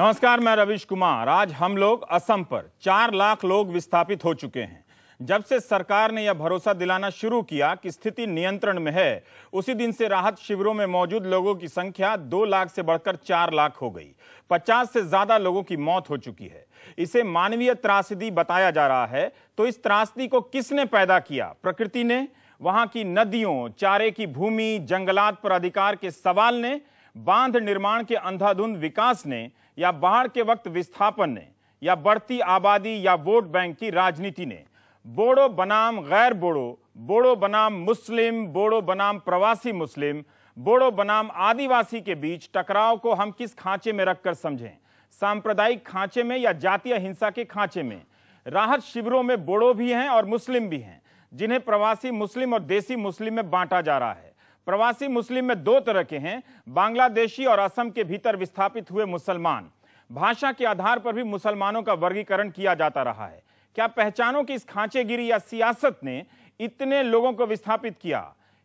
नमस्कार, मैं रवीश कुमार। आज हम लोग असम पर 4 लाख लोग विस्थापित हो चुके हैं। जब से सरकार ने यह भरोसा दिलाना शुरू किया कि स्थिति नियंत्रण में है, उसी दिन से राहत शिविरों में मौजूद लोगों की संख्या 2 लाख से बढ़कर 4 लाख हो गई। 50 से ज्यादा लोगों की मौत हो चुकी है। इसे मानवीय त्रासदी बताया जा रहा है। तो इस त्रासदी को किसने पैदा किया? प्रकृति ने? वहां की नदियों, चारे की भूमि, जंगलात पर अधिकार के सवाल ने? बांध निर्माण के अंधाधुंध विकास ने? या बाढ़ के वक्त विस्थापन ने? या बढ़ती आबादी या वोट बैंक की राजनीति ने? बोडो बनाम गैर बोडो, बोडो बनाम मुस्लिम, बोडो बनाम प्रवासी मुस्लिम, बोडो बनाम आदिवासी के बीच टकराव को हम किस खांचे में रखकर समझें? सांप्रदायिक खांचे में या जातीय हिंसा के खांचे में? राहत शिविरों में बोडो भी हैं और मुस्लिम भी हैं, जिन्हें प्रवासी मुस्लिम और देसी मुस्लिम में बांटा जा रहा है। प्रवासी मुस्लिम में 2 तरह के हैं, बांग्लादेशी और असम के भीतर विस्थापित हुए मुसलमान। भाषा के आधार पर भी मुसलमानों का वर्गीकरण किया जाता रहा है। क्या पहचानों की इस खांचेगिरी या सियासत ने इतने लोगों को विस्थापित किया?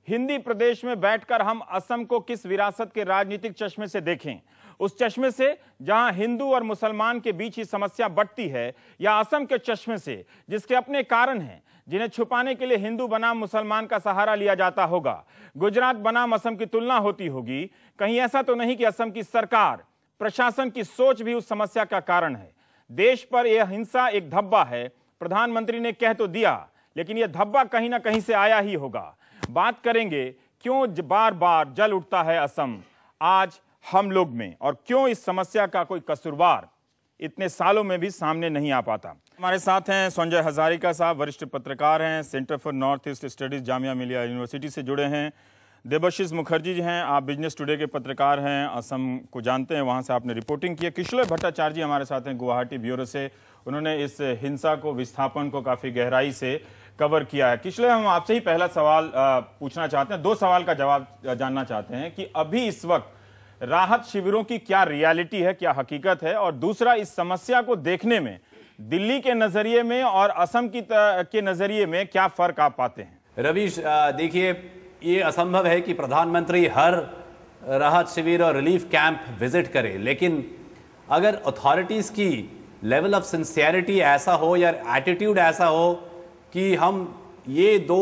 हिंदी प्रदेश में बैठकर हम असम को किस विरासत के राजनीतिक चश्मे से देखें? उस चश्मे से जहां हिंदू और मुसलमान के बीच ही समस्या बढ़ती है, या असम के चश्मे से जिसके अपने कारण हैं, जिन्हें छुपाने के लिए हिंदू बनाम मुसलमान का सहारा लिया जाता होगा? गुजरात बनाम असम की तुलना होती होगी। कहीं ऐसा तो नहीं कि असम की सरकार, प्रशासन की सोच भी उस समस्या का कारण है? देश पर यह हिंसा एक धब्बा है। प्रधानमंत्री ने कह तो दिया, लेकिन यह धब्बा कहीं ना कहीं से आया ही होगा। बात करेंगे क्यों बार बार जल उठता है असम आज हम लोग में, और क्यों इस समस्या का कोई कसूरवार इतने सालों में भी सामने नहीं आ पाता। हमारे साथ हैं संजय हजारिका साहब, वरिष्ठ पत्रकार हैं, centre for north east studies Jamia Millia university से जुड़े हैं। देबाशीष मुखर्जी जी हैं, आप बिजनेस टुडे के पत्रकार हैं, असम को जानते हैं, वहाँ से आपने रिपोर्टिंग की है। किशोर भट्टाचार्य जी हमारे साथ हैं गुवाहाटी ब्यूरो से, उन्होंने इस हिंसा को, विस्थापन को काफ़ी गहराई से कवर किया है। किशोर, हम आपसे ही पहला सवाल पूछना चाहते हैं, 2 सवाल का जवाब जानना चाहते हैं कि अभी इस वक्त राहत शिविरों की क्या रियलिटी है, क्या हकीकत है, और दूसरा, इस समस्या को देखने में दिल्ली के नजरिए में और असम के नजरिए में क्या फर्क आप पाते हैं? रवीश, देखिए, ये असंभव है कि प्रधानमंत्री हर राहत शिविर और रिलीफ कैंप विजिट करे, लेकिन अगर अथॉरिटीज की लेवल ऑफ सिंसियरिटी ऐसा हो या एटीट्यूड ऐसा हो कि हम ये 2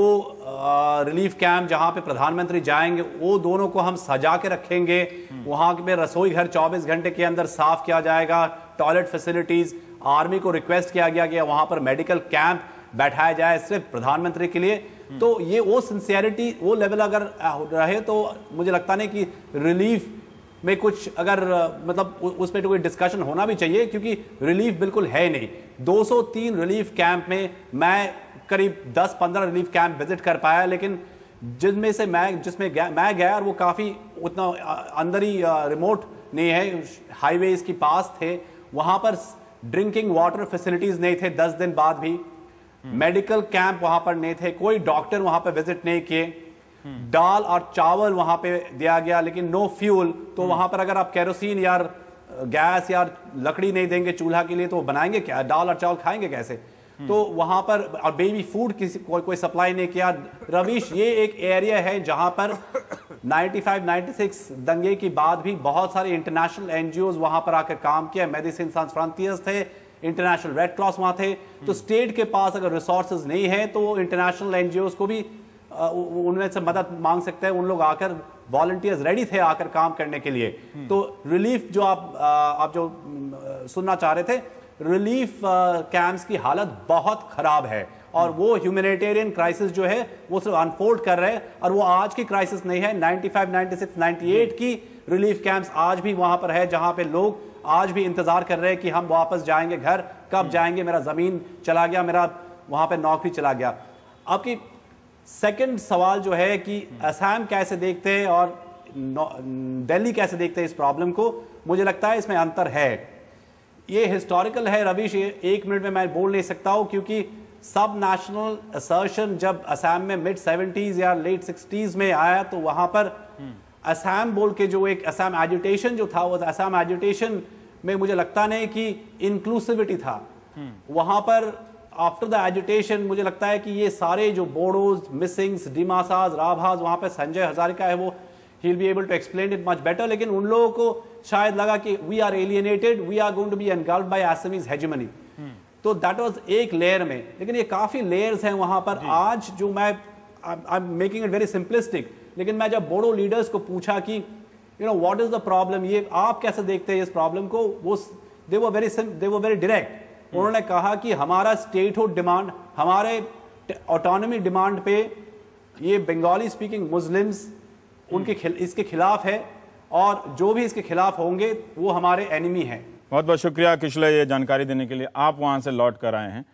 रिलीफ कैंप जहां पे प्रधानमंत्री जाएंगे, वो दोनों को हम सजा के रखेंगे, वहां पे रसोई घर 24 घंटे के अंदर साफ किया जाएगा, टॉयलेट फैसिलिटीज, आर्मी को रिक्वेस्ट किया गया कि वहां पर मेडिकल कैंप बैठाया जाए सिर्फ प्रधानमंत्री के लिए, तो ये वो सिंसियरिटी, वो लेवल अगर रहे तो मुझे लगता नहीं कि रिलीफ में कुछ अगर मतलब उस पर कोई डिस्कशन होना भी चाहिए, क्योंकि रिलीफ बिल्कुल है नहीं। 203 रिलीफ कैंप में मैं करीब 10-15 रिलीफ कैंप विजिट कर पाया, लेकिन जिसमें मैं गया और वो काफ़ी उतना अंदर ही रिमोट नहीं है, हाईवेज के पास थे, वहाँ पर ड्रिंकिंग वाटर फैसिलिटीज़ नहीं थे 10 दिन बाद भी, मेडिकल कैंप वहाँ पर नहीं थे, कोई डॉक्टर वहाँ पर विजिट नहीं किए, दाल और चावल वहाँ पे दिया गया लेकिन नो फ्यूल। तो वहाँ पर अगर आप केरोसिन या गैस या लकड़ी नहीं देंगे चूल्हा के लिए तो बनाएंगे क्या? दाल और चावल खाएंगे कैसे? तो वहां पर, और बेबी फूड कोई सप्लाई नहीं किया। रवीश, ये एक एरिया है जहां पर 95-96 दंगे के बाद भी बहुत सारे इंटरनेशनल एनजीओज वहां पर आकर काम किया। मेडिसिन sans फ्रंटियर्स थे, इंटरनेशनल रेड क्रॉस वहां थे। तो स्टेट के पास अगर रिसोर्सेज नहीं है तो इंटरनेशनल एनजीओज को भी उनमें से मदद मांग सकते हैं। उन लोग आकर, वॉलंटियर्स रेडी थे आकर काम करने के लिए। तो रिलीफ जो आप जो सुनना चाह रहे थे, रिलीफ कैंप्स की हालत बहुत खराब है, और वो ह्यूमैनिटेरियन क्राइसिस जो है वो सिर्फ अनफोल्ड कर रहे हैं, और वो आज की क्राइसिस नहीं है, 95, 96, 98 की रिलीफ कैंप्स आज भी वहां पर है, जहां पे लोग आज भी इंतजार कर रहे हैं कि हम वापस जाएंगे घर, कब जाएंगे, मेरा जमीन चला गया, मेरा वहां पे नौकरी चला गया। आपकी सेकंड सवाल जो है कि असम कैसे देखते हैं और दिल्ली कैसे देखते हैं इस प्रॉब्लम को, मुझे लगता है इसमें अंतर है। ये हिस्टोरिकल है रवीश, ये 1 मिनट में मैं बोल नहीं सकता हूं, क्योंकि सब नेशनल असर्शन जब असम में मिड 70s या लेट 60s में आया तो वहां पर असम बोल के जो एक असम एजुटेशन जो था, वो असम एजुटेशन में मुझे लगता नहीं कि इंक्लूसिविटी था। वहां पर आफ्टर द एजुटेशन मुझे लगता है कि ये सारे जो बोडोज, मिसिंग्स, डिमासाज, राभाज, वहां पे संजय हजारिका है, वो he'll be able to explain it much better. लेकिन उन लोगों को शायद लगा कि we are alienated, we are going to be engulfed by Assamese hegemony. तो that was एक लेयर में, लेकिन ये काफी लेयर्स हैं वहां पर. आज जो मैं I'm making it very simplistic, लेकिन मैं जब बोडो लीडर्स को पूछा कि you know what is the problem, ये आप कैसे देखते हैं इस प्रॉब्लम को, वो they were very direct. उन्होंने कहा कि हमारा स्टेटहुड डिमांड, हमारे ऑटोनॉमी डिमांड पे ये बंगाली स्पीकिंग मुस्लिम्स उनके इसके खिलाफ है, और जो भी इसके खिलाफ होंगे वो हमारे एनिमी हैं. बहुत बहुत शुक्रिया किशले ये जानकारी देने के लिए. आप वहां से लौट कर आए हैं,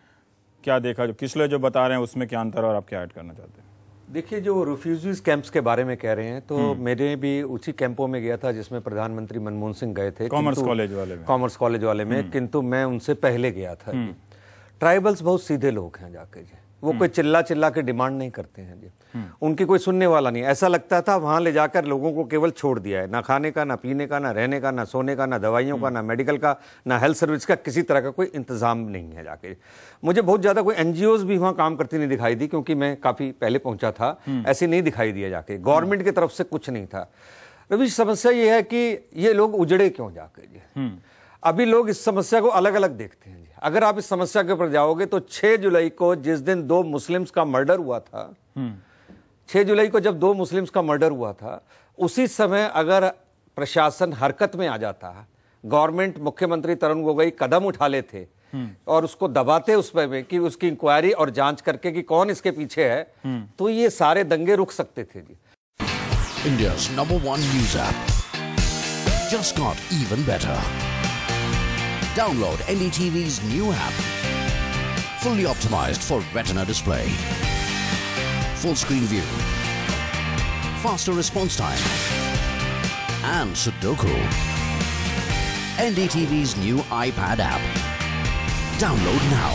क्या देखा, जो किशले जो बता रहे हैं उसमें क्या अंतर और आप क्या ऐड करना चाहते हैं? देखिए, जो रिफ्यूजीज कैंप्स के बारे में कह रहे हैं, तो मैंने भी उसी कैंपों में गया था जिसमें प्रधानमंत्री मनमोहन सिंह गए थे, कॉमर्स कॉलेज वाले में. किंतु मैं उनसे पहले गया था. ट्राइबल्स बहुत सीधे लोग हैं जाके जी, वो कोई चिल्ला चिल्ला के डिमांड नहीं करते हैं जी. उनकी कोई सुनने वाला नहीं. ऐसा लगता था वहां ले जाकर लोगों को केवल छोड़ दिया है, ना खाने का, ना पीने का, ना रहने का, ना सोने का, ना दवाइयों का, ना मेडिकल का, ना हेल्थ सर्विस का, किसी तरह का कोई इंतजाम नहीं है जाके. मुझे बहुत ज्यादा कोई एनजीओज भी वहां काम करती नहीं दिखाई दी, क्योंकि मैं काफी पहले पहुंचा था. ऐसे नहीं दिखाई दिया जाके. गवर्नमेंट की तरफ से कुछ नहीं था. अभी समस्या ये है कि ये लोग उजड़े क्यों जाके जी. अभी लोग इस समस्या को अलग अलग देखते हैं जी. अगर आप इस समस्या के ऊपर जाओगे तो 6 जुलाई को जिस दिन 2 मुस्लिम्स का मर्डर हुआ था, 6 जुलाई को जब 2 मुस्लिम्स का मर्डर हुआ था, उसी समय अगर प्रशासन हरकत में आ जाता, गवर्नमेंट, मुख्यमंत्री तरुण गोगोई कदम उठा लेते और उसको दबाते उस पर कि उसकी इंक्वायरी और जांच करके कि कौन इसके पीछे है, तो ये सारे दंगे रुक सकते थे जी. India's #1 news app just got even better. Download NDTV's new app, fully optimized for retina display, full screen view, faster response time, and Sudoku. NDTV's new iPad app. Download now.